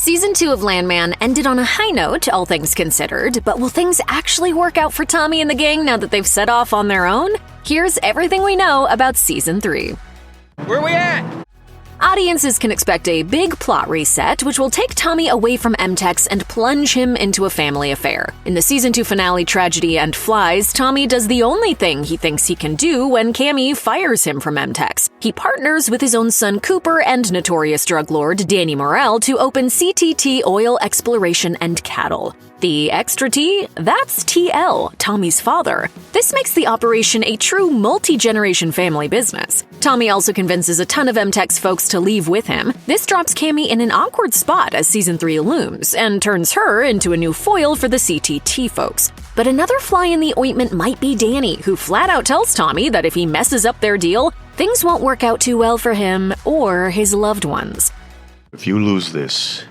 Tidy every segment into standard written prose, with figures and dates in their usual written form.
Season 2 of Landman ended on a high note, all things considered, but will things actually work out for Tommy and the gang now that they've set off on their own? Here's everything we know about Season 3. Where we at? Audiences can expect a big plot reset, which will take Tommy away from MTEX and plunge him into a family affair. In the Season 2 finale Tragedy and Flies, Tommy does the only thing he thinks he can do when Cammy fires him from MTEX. He partners with his own son Cooper and notorious drug lord Danny Morrell to open CTT Oil Exploration and Cattle. The extra T? That's TL, Tommy's father. This makes the operation a true multi-generation family business. Tommy also convinces a ton of MTEX folks to leave with him. This drops Cammy in an awkward spot as Season 3 looms, and turns her into a new foil for the CTT folks. But another fly in the ointment might be Danny, who flat out tells Tommy that if he messes up their deal, things won't work out too well for him or his loved ones. If you lose this,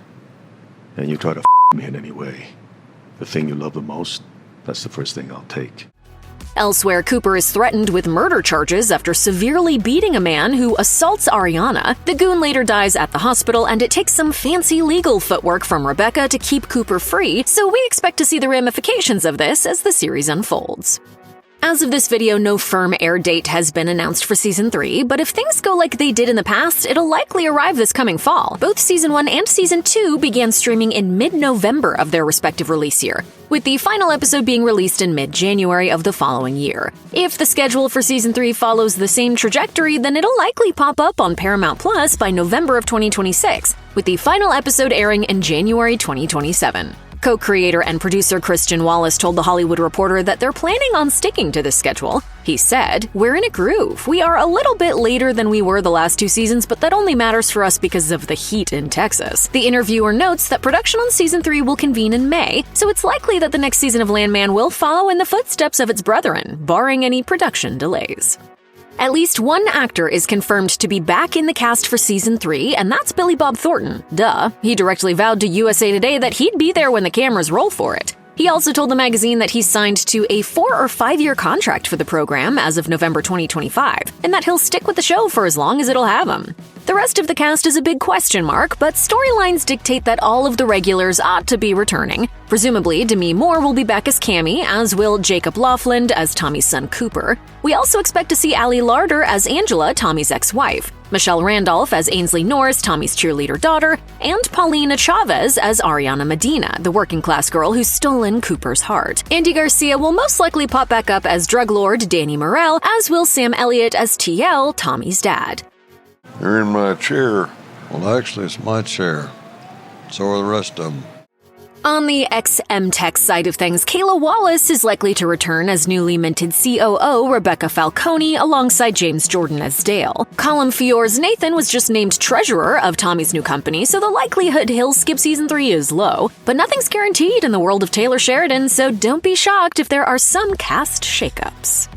and you try to me in any way, the thing you love the most, that's the first thing I'll take. Elsewhere, Cooper is threatened with murder charges after severely beating a man who assaults Ariana. The goon later dies at the hospital, and it takes some fancy legal footwork from Rebecca to keep Cooper free, so we expect to see the ramifications of this as the series unfolds. As of this video, no firm air date has been announced for Season 3, but if things go like they did in the past, it'll likely arrive this coming fall. Both Season 1 and Season 2 began streaming in mid-November of their respective release year, with the final episode being released in mid-January of the following year. If the schedule for Season 3 follows the same trajectory, then it'll likely pop up on Paramount Plus by November of 2026, with the final episode airing in January 2027. Co-creator and producer Christian Wallace told The Hollywood Reporter that they're planning on sticking to this schedule. He said, "We're in a groove. We are a little bit later than we were the last 2 seasons, but that only matters for us because of the heat in Texas." The interviewer notes that production on Season 3 will convene in May, so it's likely that the next season of Landman will follow in the footsteps of its brethren, barring any production delays. At least one actor is confirmed to be back in the cast for Season 3, and that's Billy Bob Thornton. Duh. He directly vowed to USA Today that he'd be there when the cameras roll for it. He also told the magazine that he's signed to a 4- or 5-year contract for the program as of November 2025, and that he'll stick with the show for as long as it'll have him. The rest of the cast is a big question mark, but storylines dictate that all of the regulars ought to be returning. Presumably, Demi Moore will be back as Cammy, as will Jacob Laughlin as Tommy's son Cooper. We also expect to see Ali Larder as Angela, Tommy's ex-wife, Michelle Randolph as Ainsley Norris, Tommy's cheerleader daughter, and Paulina Chavez as Ariana Medina, the working-class girl who's stolen Cooper's heart. Andy Garcia will most likely pop back up as drug lord Danny Morrell, as will Sam Elliott as TL, Tommy's dad. You're in my chair. Well, actually, it's my chair. So are the rest of them. On the ex-MTEX side of things, Kayla Wallace is likely to return as newly minted COO Rebecca Falcone alongside James Jordan as Dale. Colin Fiore's Nathan was just named treasurer of Tommy's new company, so the likelihood he'll skip Season 3 is low. But nothing's guaranteed in the world of Taylor Sheridan, so don't be shocked if there are some cast shakeups.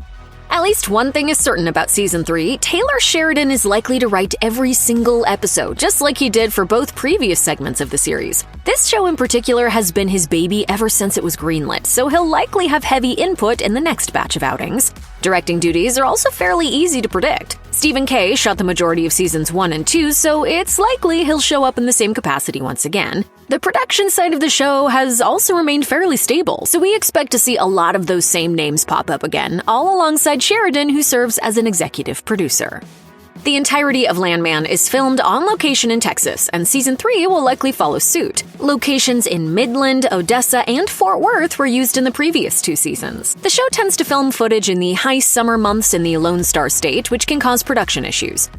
At least one thing is certain about Season 3, Taylor Sheridan is likely to write every single episode, just like he did for both previous segments of the series. This show in particular has been his baby ever since it was greenlit, so he'll likely have heavy input in the next batch of outings. Directing duties are also fairly easy to predict. Stephen Kay shot the majority of Seasons 1 and 2, so it's likely he'll show up in the same capacity once again. The production side of the show has also remained fairly stable, so we expect to see a lot of those same names pop up again, all alongside Sheridan, who serves as an executive producer. The entirety of Landman is filmed on location in Texas, and Season 3 will likely follow suit. Locations in Midland, Odessa, and Fort Worth were used in the previous 2 seasons. The show tends to film footage in the high summer months in the Lone Star State, which can cause production issues.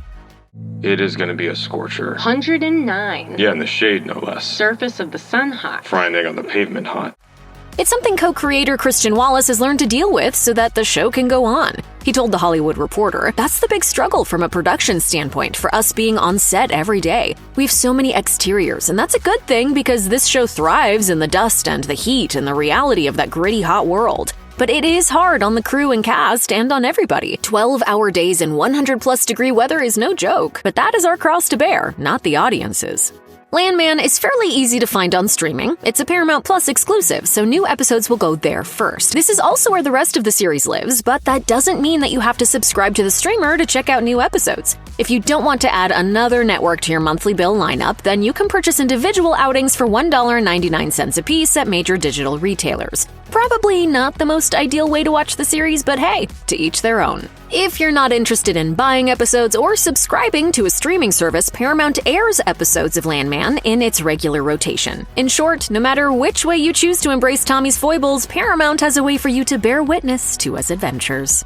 It is going to be a scorcher. 109. Yeah, in the shade, no less. Surface of the sun hot. Frying egg on the pavement hot. It's something co-creator Christian Wallace has learned to deal with so that the show can go on. He told The Hollywood Reporter, "That's the big struggle from a production standpoint for us being on set every day. We have so many exteriors, and that's a good thing because this show thrives in the dust and the heat and the reality of that gritty, hot world. But it is hard on the crew and cast and on everybody. 12-hour days in 100-plus degree weather is no joke, but that is our cross to bear, not the audience's." Landman is fairly easy to find on streaming. It's a Paramount Plus exclusive, so new episodes will go there first. This is also where the rest of the series lives, but that doesn't mean that you have to subscribe to the streamer to check out new episodes. If you don't want to add another network to your monthly bill lineup, then you can purchase individual outings for $1.99 a piece at major digital retailers. Probably not the most ideal way to watch the series, but hey, to each their own. If you're not interested in buying episodes or subscribing to a streaming service, Paramount airs episodes of Landman in its regular rotation. In short, no matter which way you choose to embrace Tommy's foibles, Paramount has a way for you to bear witness to his adventures.